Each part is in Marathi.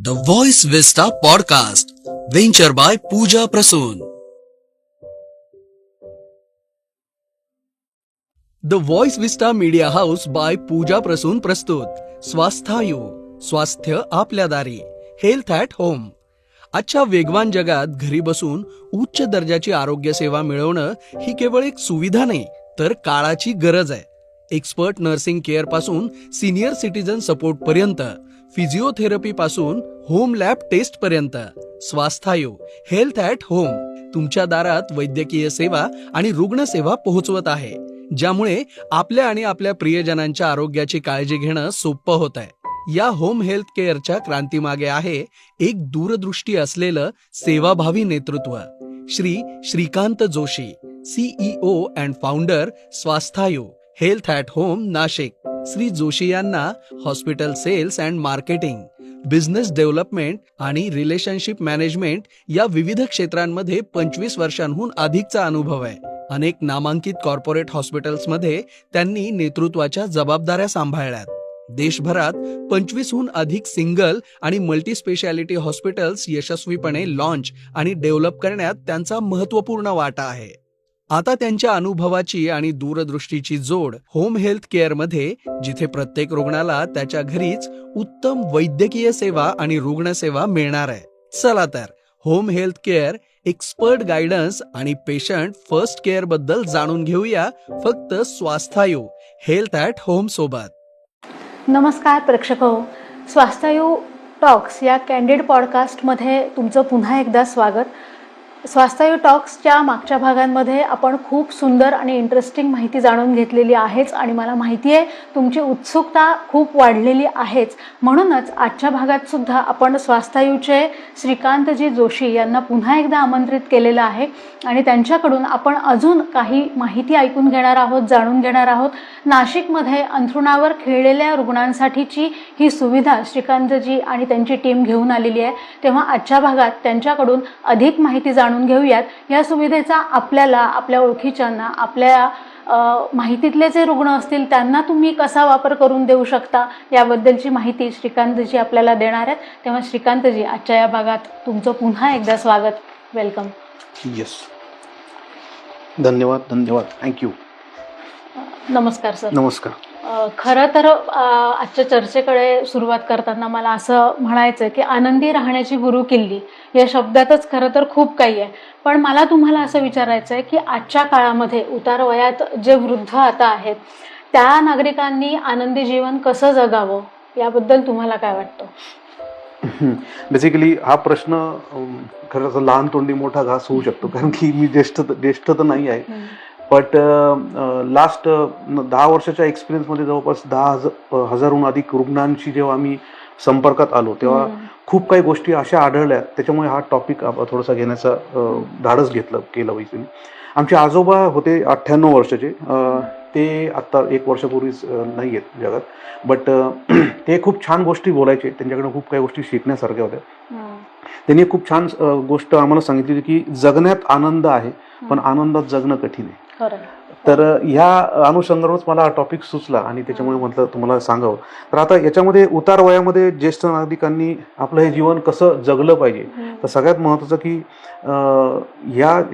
The Voice Vista Podcast, venture by Pooja Prasoon. The Voice Vista Media House by Pooja Prasoon प्रस्तुत स्वास्थायू, स्वास्थ्य आपल्या दारी, हेल्थ ॲट होम. आजच्या वेगवान जगात घरी बसून उच्च दर्जाची आरोग्य सेवा मिळवणं ही केवळ एक सुविधा नाही तर काळाची गरज आहे. एक्सपर्ट नर्सिंग केअर पासून सिनियर सिटीजन सपोर्ट पर्यंत, फिजिओथेरपी पासून होम लॅब टेस्ट पर्यंत, स्वास्थायू, हेल्थ ॲट होम तुमच्या दारात वैद्यकीय सेवा आणि रुग्णसेवा पोहोचवत आहे, ज्यामुळे आपल्या आणि आपल्या प्रियजनांच्या आरोग्याची काळजी घेणं सोपं होत आहे. या होम हेल्थ केअरच्या क्रांतीमागे आहे एक दूरदृष्टी असलेलं सेवाभावी नेतृत्व. Shrikant Joshi, CEO and founder, Swasthayu, health at home, Nashik. Shri Joshi यांना hospital sales and marketing, business development आणि रिलेशनशिप मॅनेजमेंट या विविध क्षेत्रांमध्ये 25 वर्षांहून अधिकचा अनुभव आहे. अनेक नामांकित कॉर्पोरेट हॉस्पिटल्समध्ये त्यांनी नेतृत्वाच्या जबाबदाऱ्या सांभाळल्यात. देशभरात 25हून अधिक सिंगल आणि मल्टी स्पेशालिटी हॉस्पिटल्स यशस्वीपणे लॉन्च आणि डेव्हलप करण्यात त्यांचा महत्त्वपूर्ण वाटा आहे. आता त्यांच्या अनुभवाची आणि दूरदृष्टीची जोड होम हेल्थ केअरमध्ये, जिथे प्रत्येक रुग्णाला त्याच्या घरीच उत्तम वैद्यकीय सेवा आणि रुग्णसेवा मिळणार आहे. चला तर home health care, expert guidance आणि पेशंट फर्स्ट केअर बद्दल जाणून घेऊया, फक्त स्वास्थायू, हेल्थ ॲट होम सोबत. नमस्कार प्रेक्षको, स्वास्थायू टॉक्स या कॅन्डिड पॉडकास्टमध्ये तुमचं पुन्हा एकदा स्वागत. स्वास्थायू टॉक्सच्या मागच्या भागांमध्ये आपण खूप सुंदर आणि इंटरेस्टिंग माहिती जाणून घेतलेली आहेच आणि मला माहिती आहे तुमची उत्सुकता खूप वाढलेली आहेच. म्हणूनच आजच्या भागात सुद्धा आपण स्वास्थायूचे श्रीकांतजी जोशी यांना पुन्हा एकदा आमंत्रित केलेलं आहे आणि त्यांच्याकडून आपण अजून काही माहिती ऐकून घेणार आहोत, जाणून घेणार आहोत. नाशिकमध्ये अंथरुणावर खिळलेल्या रुग्णांसाठीची ही सुविधा श्रीकांतजी आणि त्यांची टीम घेऊन आलेली आहे. तेव्हा आजच्या भागात त्यांच्याकडून अधिक माहिती जाणून घेऊयात. या सुविधेचा आपल्याला, आपल्या ओळखीच्यांना, आपल्या माहितीतले जे रुग्ण असतील त्यांना तुम्ही कसा वापर करून देऊ शकता याबद्दलची माहिती श्रीकांतजी आपल्याला देणार आहेत. तेव्हा श्रीकांतजी, आजच्या या भागात तुमचं पुन्हा एकदा स्वागत. वेलकम. येस, धन्यवाद. थँक्यू. नमस्कार सर. नमस्कार. खरं तर आजच्या चर्चेकडे सुरुवात करताना मला असं म्हणायचं की आनंदी राहण्याची गुरुकिल्ली या शब्दातच खरं तर खूप काही आहे. पण मला तुम्हाला असं विचारायचं आहे की आजच्या काळामध्ये उतार वयात जे वृद्ध आता आहेत त्या नागरिकांनी आनंदी जीवन कसं जगावं याबद्दल तुम्हाला काय वाटतं? बेसिकली हा प्रश्न खरंच लहान तोंडी मोठा घास होऊ शकतो, कारण की मी ज्येष्ठ तर नाही आहे. बट लास्ट 10 वर्षाच्या एक्सपिरियन्समध्ये जवळपास 10,000हून अधिक रुग्णांशी जेव्हा आम्ही संपर्कात आलो तेव्हा खूप काही गोष्टी अशा आढळल्या, त्याच्यामुळे हा टॉपिक थोडासा घेण्याचा धाडस केलं वैसे. आमचे आजोबा होते 98 वर्षाचे. ते आत्ता 1 वर्षापूर्वीच नाही आहेत जगात. बट ते खूप छान गोष्टी बोलायचे, त्यांच्याकडे खूप काही गोष्टी शिकण्यासारख्या होत्या. त्यांनी खूप छान गोष्ट आम्हाला सांगितली की जगण्यात आनंद आहे, पण आनंदात जगणं कठीण आहे. तर ह्या अनुषंगावरच मला हा टॉपिक सुचला आणि त्याच्यामुळे म्हटलं तुम्हाला सांगावं. तर आता याच्यामध्ये उतार वयामध्ये ज्येष्ठ नागरिकांनी आपलं हे जीवन कसं जगलं पाहिजे, तर सगळ्यात महत्त्वाचं की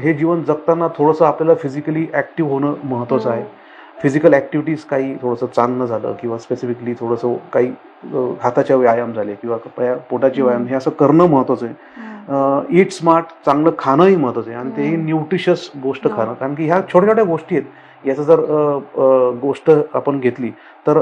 हे जीवन जगताना थोडंसं आपल्याला फिजिकली ॲक्टिव्ह होणं महत्त्वाचं आहे. फिजिकल ॲक्टिव्हिटीज काही थोडंसं चालणं झालं किंवा स्पेसिफिकली थोडंसं काही हाताचे व्यायाम झाले किंवा पोटाचे व्यायाम, हे असं करणं महत्त्वाचं आहे. ईट स्मार्ट, चांगलं खाणंही महत्त्वाचं आहे आणि तेही न्यूट्रिशियस गोष्ट खाणं, कारण की ह्या छोट्या छोट्या गोष्टी आहेत. याचं जर गोष्ट आपण घेतली तर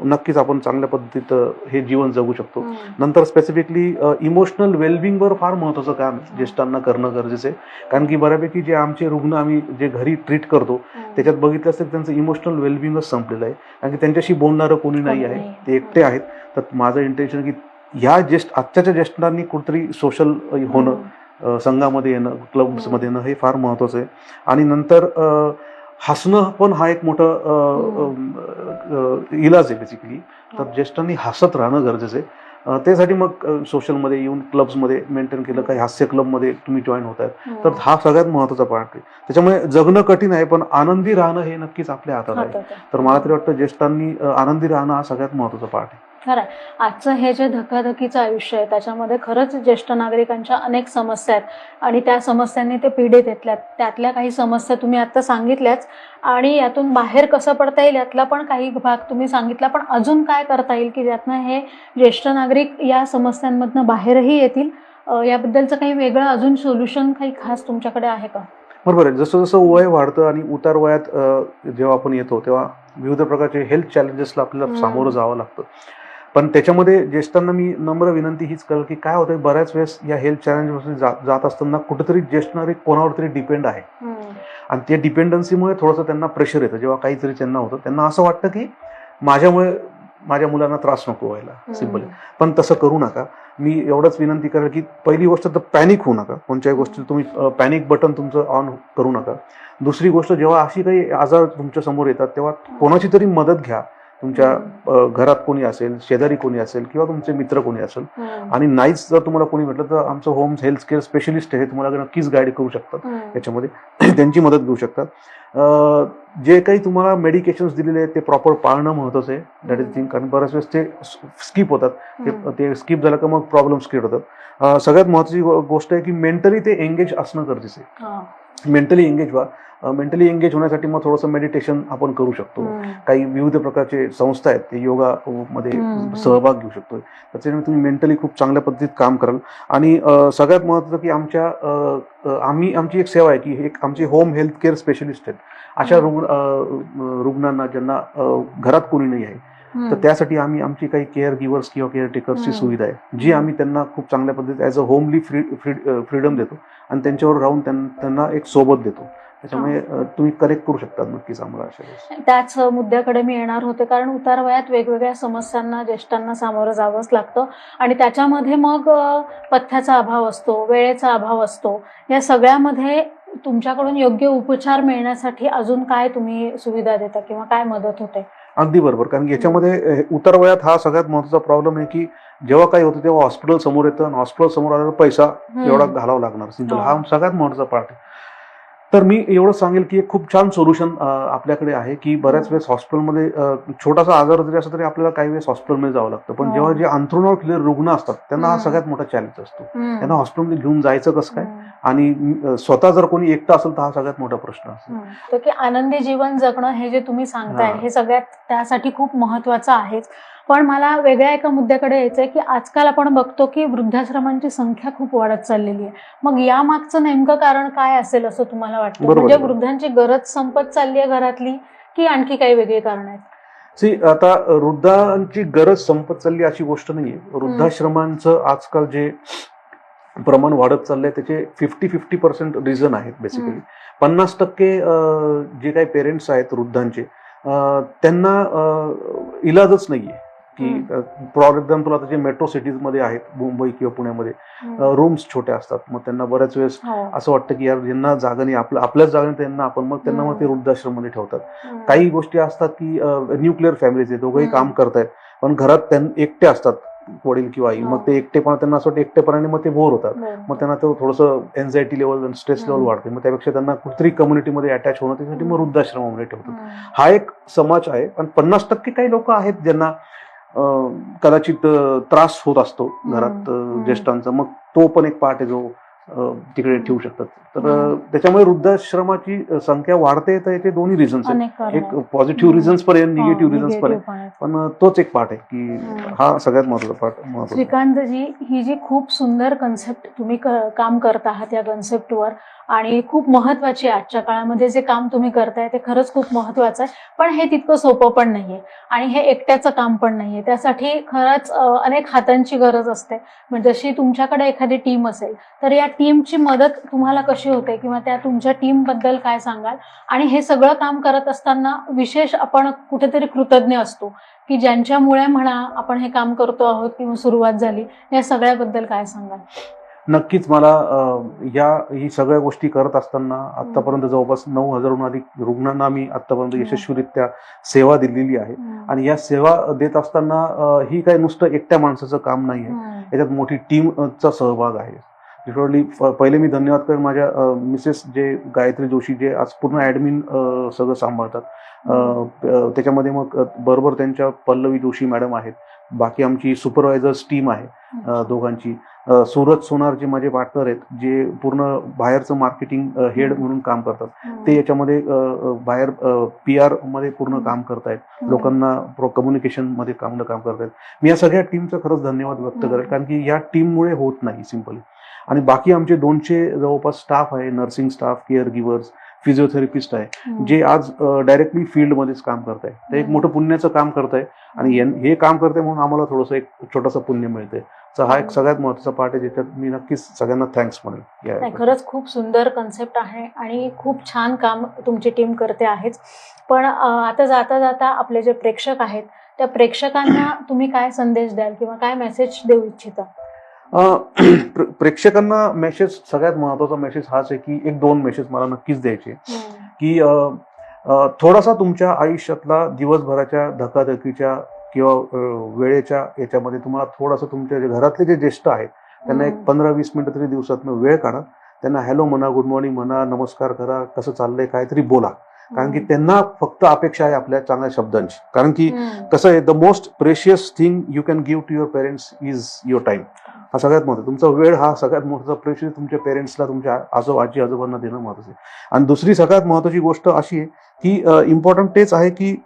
नक्कीच आपण चांगल्या पद्धतीत हे जीवन जगू शकतो. नंतर स्पेसिफिकली इमोशनल वेलबिंगवर फार महत्त्वाचं काम ज्येष्ठांना करणं गरजेचं आहे, कारण की बऱ्यापैकी जे आमचे रुग्ण आम्ही जे घरी ट्रीट करतो त्याच्यात बघितलं असतं त्यांचं इमोशनल वेलबिंगच संपलेलं आहे, कारण की त्यांच्याशी बोलणारं कोणी नाही आहे, ते एकटे आहेत. तर माझं इंटेन्शन की ह्या आजच्या ज्येष्ठांनी कुठेतरी सोशल होणं, संघामध्ये येणं, क्लब्समध्ये येणं हे फार महत्त्वाचं आहे. आणि नंतर हसणं पण हा एक मोठं इलाज आहे बेसिकली. तर ज्येष्ठांनी हसत राहणं गरजेचं आहे. त्यासाठी मग सोशलमध्ये येऊन क्लब्समध्ये मेंटेन केलं, काही हास्य क्लबमध्ये तुम्ही जॉईन होत आहेत, तर हा सगळ्यात महत्त्वाचा पार्ट आहे. त्याच्यामुळे जगणं कठीण आहे, पण आनंदी राहणं हे नक्कीच आपल्या हातात आहे. तर मला तरी वाटतं ज्येष्ठांनी आनंदी राहणं हा सगळ्यात महत्त्वाचा पार्ट आहे. खरंय. आजचं हे जे धकाधकीचं आयुष्य आहे त्याच्यामध्ये खरंच ज्येष्ठ नागरिकांच्या अनेक समस्या आहेत आणि त्या समस्यांनी ते पीडित आहेत. त्यातल्या काही समस्या तुम्ही आता सांगितल्याच आणि यातून बाहेर कसं पडता येईल यातला पण काही भाग तुम्ही सांगितला. पण अजून काय करता येईल की ज्यातनं हे ज्येष्ठ नागरिक या समस्यांमधनं बाहेरही येतील? याबद्दलचं काही वेगळं अजून सोल्युशन काही खास तुमच्याकडे आहे का? बरोबर आहे. जसं जसं वय वाढतं आणि उतार वयात जेव्हा आपण येतो तेव्हा विविध प्रकारचे हेल्थ चॅलेंजेसला आपल्याला सामोरं जावं लागतं. पण त्याच्यामध्ये ज्येष्ठांना मी नम्र विनंती हीच करेल की काय होतं, बऱ्याच वेळेस या हेल्थ चॅलेंजेसमध्ये जात असताना कुठेतरी ज्येष्ठ नागरिक कोणावर तरी डिपेंड आहे आणि त्या डिपेंडन्सीमुळे थोडंसं त्यांना प्रेशर येतं. जेव्हा काहीतरी त्यांना होतं त्यांना असं वाटतं की माझ्यामुळे माझ्या मुलांना त्रास नको व्हायला, सिम्पली. पण तसं करू नका. मी एवढंच विनंती करेल की पहिली गोष्ट तर पॅनिक होऊ नका. कोणत्याही गोष्टी तुम्ही पॅनिक बटन तुमचं ऑन करू नका. दुसरी गोष्ट, जेव्हा अशी काही आजार तुमच्या समोर येतात तेव्हा कोणाची तरी मदत घ्या. तुमच्या घरात कोणी असेल, शेजारी कोणी असेल किंवा तुमचे मित्र कोणी असेल. आणि नाहीच जर तुम्हाला कोणी म्हटलं तर आमचं होम हेल्थ केअर स्पेशलिस्ट आहे, तुम्हाला नक्कीच गाईड करू शकतात याच्यामध्ये. त्यांची मदत घेऊ शकतात. जे काही तुम्हाला मेडिकेशन्स दिलेले आहेत ते प्रॉपर पाळणं महत्त्वाचं आहे. That is thing. कारण बऱ्याच वेळेस ते स्किप होतात. ते स्किप झालं का मग प्रॉब्लेम्स क्रिएट होतात. सगळ्यात महत्त्वाची गोष्ट आहे की मेंटली ते एंगेज असणं गरजेचं आहे. मेंटली एंगेज व्हा. मेंटली एंगेज होण्यासाठी मग थोडंसं मेडिटेशन आपण करू शकतो. काही विविध प्रकारचे संस्था आहेत ते योगा मध्ये सहभाग घेऊ शकतो. त्याच्यामुळे तुम्ही मेंटली खूप चांगल्या पद्धतीत काम कराल. आणि सगळ्यात महत्त्वाचं की आमची एक सेवा आहे की एक आमचे होम हेल्थ केअर स्पेशलिस्ट आहेत. अशा रुग्णांना ज्यांना घरात कोणी नाही आहे तर त्यासाठी आमची काही केअर गिव्हर्स किंवा केअर टेकर्सची सुविधा आहे, जी आम्ही त्यांना खूप चांगल्या पद्धतीत ॲज अ होमली फ्रीडम देतो आणि त्यांच्यावर राहून त्यांना एक सोबत देतो. त्याच्यामुळे तुम्ही करेक्ट करू शकता नक्कीच आम्हाला अशा वेळेस. त्याच मुद्द्याकडे मी येणार होते. कारण उतार वयात वेगवेगळ्या समस्यांना ज्येष्ठांना सामोरं जावंच लागतं आणि त्याच्यामध्ये मग पथ्याचा अभाव असतो, वेळेचा अभाव असतो. या सगळ्यामध्ये तुमच्याकडून योग्य उपचार मिळण्यासाठी अजून काय तुम्ही सुविधा देता किंवा काय मदत होते? अगदी बरोबर. कारण याच्यामध्ये उतार वयात हा सगळ्यात महत्त्वाचा प्रॉब्लेम आहे की जेव्हा काही होतं तेव्हा हॉस्पिटल समोर येतं आणि हॉस्पिटल समोर आल्यावर पैसा एवढा घालावा लागणार, सिंपल. हा सगळ्यात महत्त्वाचा पार्ट आहे. तर मी एवढं सांगेल की एक खूप छान सोल्युशन आपल्याकडे आहे की बऱ्याच वेळेस हॉस्पिटलमध्ये छोटासा आजार जरी असला तरी आपल्याला काही वेळेस हॉस्पिटलमध्ये जावं लागतं. पण जेव्हा जे अंथरुणावर खिळलेले रुग्ण असतात त्यांना हा सगळ्यात मोठा चॅलेंज असतो. त्यांना हॉस्पिटलमध्ये घेऊन जायचं कसं काय, आणि स्वतः जर कोणी एकटा असेल तर हा सगळ्यात मोठा प्रश्न असतो. की आनंदी जीवन जगणं हे जे तुम्ही सांगताय हे सगळ्यात त्यासाठी खूप महत्वाचं आहेच. पण मला वेगळ्या एका मुद्द्याकडे यायचंय की आजकाल आपण बघतो की वृद्धाश्रमांची संख्या खूप वाढत चाललेली आहे. मग या मागचं नेमकं कारण काय असेल असं तुम्हाला वाटतं? म्हणजे वृद्धांची गरज संपत चालली आहे घरातली की आणखी काही वेगळी कारण आहेत? आता वृद्धांची गरज संपत चालली अशी गोष्ट नाहीये. वृद्धाश्रमांचं आजकाल जे प्रमाण वाढत चाललंय त्याचे 50% रिझन आहेत बेसिकली. 50% जे काही पेरेंट्स आहेत वृद्धांचे त्यांना इलाजच नाहीये की फॉर एक्झाम्पल आता जे मेट्रो सिटीजमध्ये आहेत, मुंबई किंवा पुण्यामध्ये रूम्स छोट्या असतात. मग त्यांना बऱ्याच वेळेस असं वाटतं की यार यांना जागा नाही, आपल्याच जागा नाही त्यांना, आपण मग त्यांना मग ते वृद्धाश्रममध्ये ठेवतात. काही गोष्टी असतात की न्यूक्लिअर फॅमिलीज दोघंही काम करतायत पण घरात एकटे असतात वडील किंवा आई. मग ते एकटेपणा त्यांना असं वाटतं एकटेपणाने मग ते बोर होतात. मग त्यांना तो थोडंसं एन्झायटी लेवल, स्ट्रेस लेवल वाढते. मग त्यापेक्षा त्यांना कुठेतरी कम्युनिटीमध्ये अटॅच होणं, त्यासाठी मग वृद्धाश्रमामध्ये ठेवतात. हा एक समाज आहे. आणि 50% काही लोक आहेत ज्यांना कदाचित त्रास होत असतो घरात ज्येष्ठांचा. मग तो पण एक पार्ट आहे जो तिकडे ठेवू शकतात. तर त्याच्यामुळे वृद्धाश्रमाची संख्या वाढते. तर याचे दोन्ही रिझन्स आहेत. एक पॉझिटिव्ह रिझन्स पण आहे, निगेटिव्ह रिझन्स पण आहे. पण तोच एक पार्ट आहे की हा सगळ्यात महत्त्वाचा पार्ट. श्रीकांतजी, ही जी खूप सुंदर कन्सेप्ट तुम्ही काम करत आहात या कन्सेप्टवर आणि खूप महत्वाची आहे. आजच्या काळामध्ये जे काम तुम्ही करताय ते खरंच खूप महत्वाचं आहे. पण हे तितकं सोपं पण नाहीये आणि हे एकट्याचं काम पण नाहीये. त्यासाठी खरंच अनेक हातांची गरज असते. म्हणजे जशी तुमच्याकडे एखादी टीम असेल तर या टीमची मदत तुम्हाला कशी होते किंवा त्या तुमच्या टीम बद्दल काय सांगाल? आणि हे सगळं काम करत असताना विशेष आपण कुठेतरी कृतज्ञ असतो की ज्यांच्यामुळे म्हणा आपण हे काम करतो आहोत किंवा सुरुवात झाली, या सगळ्याबद्दल काय सांगाल? नक्कीच. मला ही सगळ्या गोष्टी करत असताना आतापर्यंत जवळपास 9,000हून अधिक रुग्णांना मी आतापर्यंत यशस्वीरित्या सेवा दिलेली आहे. आणि या सेवा देत असताना ही काही नुसतं एकट्या माणसाचं काम नाही आहे, याच्यात मोठी टीमचा सहभाग आहे. लिटरली पहिले मी धन्यवाद करेन माझ्या मिसेस जे गायत्री जोशी जे आज पूर्ण ॲडमिन सगळं सांभाळतात. त्याच्यामध्ये मग बरोबर त्यांच्या पल्लवी जोशी मॅडम आहेत. बाकी आमची सुपरवायझर्स टीम आहे दोघांची. सूरज सोनार जे माझे पार्टनर आहेत जे पूर्ण बाहेरचं मार्केटिंग हेड म्हणून काम करतात, ते याच्यामध्ये बाहेर PR मध्ये पूर्ण काम करतायत, लोकांना कम्युनिकेशन मध्ये काम करतायत. मी या सगळ्या टीमचं खरंच धन्यवाद व्यक्त करेल, कारण की या टीममुळे होत नाही सिम्पली. आणि बाकी आमचे 200 जवळपास स्टाफ आहे, nursing staff, care givers, physiotherapist आहे, जे आज डायरेक्टली फील्डमध्येच काम करताय. ते एक मोठं पुण्याचं काम करताय आणि हे काम करताय म्हणून आम्हाला थोडंसं एक छोटंसं पुण्य मिळतंय. तर हा एक सगळ्यात महत्त्वाचा पार्ट आहे, ज्याच्यात मी नक्कीच सगळ्यांना थँक्स म्हणेल. खरंच खूप सुंदर कन्सेप्ट आहे आणि खूप छान काम तुमची टीम करते आहेच. पण आता जाता जाता आपले जे प्रेक्षक आहेत त्या प्रेक्षकांना तुम्ही काय संदेश द्याल किंवा काय मेसेज देऊ इच्छिता? प्रेक्षकांना मेसेज, सगळ्यात महत्वाचा मेसेज हाच आहे की 1-2 मेसेज मला नक्कीच द्यायचे की थोडासा तुमच्या आयुष्यातला दिवसभराच्या धकाधकीच्या किंवा वेळेच्या याच्यामध्ये तुम्हाला थोडासा तुमच्या घरातले जे ज्येष्ठ आहेत त्यांना एक 15-20 मिनिटं तरी दिवसातनं वेळ काढा. त्यांना हॅलो म्हणा, गुड मॉर्निंग म्हणा, नमस्कार करा, कसं चाललंय काहीतरी बोला. कारण की त्यांना फक्त अपेक्षा आहे आपल्या चांगल्या शब्दांची. कारण की कसं आहे, the most precious thing you can give to your parents is your time. हा सगळ्यात महत्त्वाचा, तुमचा वेळ हा सगळ्यात मोठा प्रेशियस तुमच्या पेरेंट्सला, तुमच्या आजी आजोबांना देणं महत्त्वाचं आहे. आणि दुसरी सगळ्यात महत्त्वाची गोष्ट अशी आहे की इम्पॉर्टंट तेच आहे की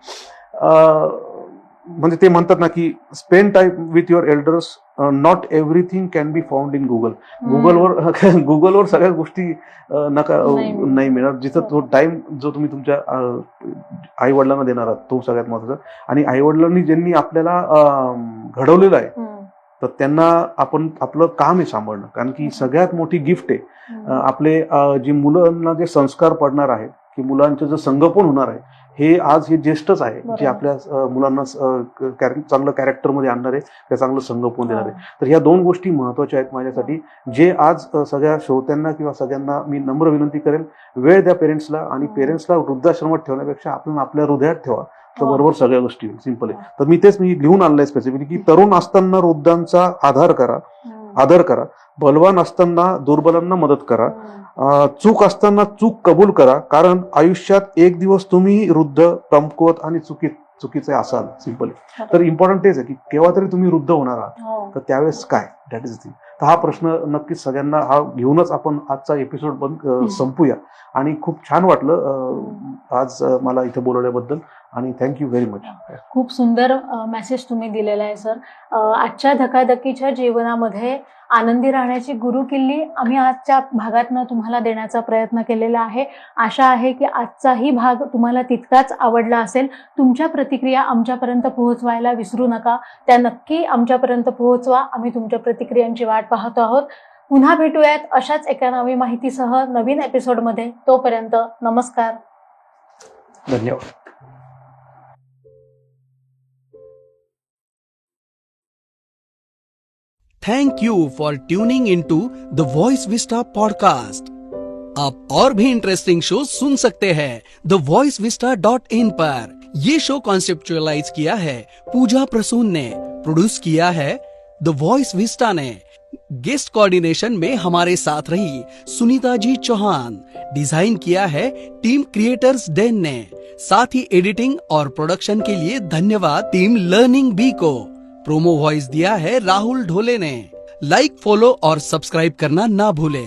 म्हणजे ते म्हणतात ना की spend time with your elders. Not everything can be found in Google. गुगलवर सगळ्या गोष्टी नाही मिळणार. जिथं तो टाइम जो तुम्ही तुमच्या आई वडिलांना देणार आहात तो सगळ्यात महत्त्वाचा. आणि आई वडिलांनी ज्यांनी आपल्याला घडवलेलं आहे तर त्यांना आपण आपलं काम आहे सांभाळणं. कारण की सगळ्यात मोठी गिफ्ट आहे आपले जी मुलांना जे संस्कार पडणार आहेत की मुलांचं जे संगोपन होणार आहे हे आज हे ज्येष्ठच आहे जे आपल्या मुलांना चांगलं कॅरेक्टरमध्ये आणणार आहे, त्या चांगलं संगोपन देणार आहे. तर ह्या 2 गोष्टी महत्त्वाच्या आहेत माझ्यासाठी, जे आज सगळ्या श्रोत्यांना किंवा सगळ्यांना मी नम्र विनंती करेल, वेळ द्या पेरेंट्सला. आणि पेरेंट्सला वृद्धाश्रमात ठेवण्यापेक्षा आपण आपल्या हृदयात ठेवा, तर बरोबर सगळ्या गोष्टी सिंपल आहे. तर मी तेच लिहून आणलंय स्पेसिफिकली की तरुण असताना वृद्धांचा आदर करा, बलवान असताना दुर्बलांना मदत करा, चूक असताना चूक कबूल करा. कारण आयुष्यात एक दिवस तुम्ही वृद्ध, कमकुवत आणि चुकीचे असाल सिंपली. तर इम्पॉर्टंट तेच आहे की केव्हा तरी तुम्ही वृद्ध होणार आहात, तर त्यावेळेस काय, दॅट इज थिंग. तर हा प्रश्न नक्कीच सगळ्यांना हा घेऊनच आपण आजचा एपिसोड संपूया. आणि खूप छान वाटलं आज मला इथे बोलवल्याबद्दल आणि थँक्यू व्हेरी मच. खूप सुंदर मेसेज तुम्ही दिलेला आहे सर. आजच्या धकाधकीच्या जीवनामध्ये आनंदी राहण्याची गुरुकिल्ली आम्ही आजच्या भागातनं तुम्हाला देण्याचा प्रयत्न केलेला आहे. आशा आहे की आजचाही भाग तुम्हाला तितकाच आवडला असेल. तुमच्या प्रतिक्रिया आमच्यापर्यंत पोहोचवायला विसरू नका. त्या नक्की आमच्यापर्यंत पोहोचवा. आम्ही तुमच्या प्रतिक्रियांची वाट पाहतो आहोत. पुन्हा भेटूयात अशाच एका नवी माहितीसह नवीन एपिसोडमध्ये. तोपर्यंत नमस्कार, धन्यवाद. Thank you for tuning into the voice vista podcast. आप और भी इंटरेस्टिंग शो सुन सकते हैं thevoiceVista.in पर. ये शो कॉन्सेप्चुअलाइज किया है पूजा प्रसून ने, प्रोड्यूस किया है द वॉइस विस्टा ने. गेस्ट कोऑर्डिनेशन में हमारे साथ रही सुनीता जी चौहान. डिजाइन किया है टीम क्रिएटर्स डेन ने. साथ ही एडिटिंग और प्रोडक्शन के लिए धन्यवाद टीम लर्निंग बी को. प्रोमो वॉइस दिया है राहुल ढोले ने. लाइक, फॉलो और सब्सक्राइब करना ना भूले.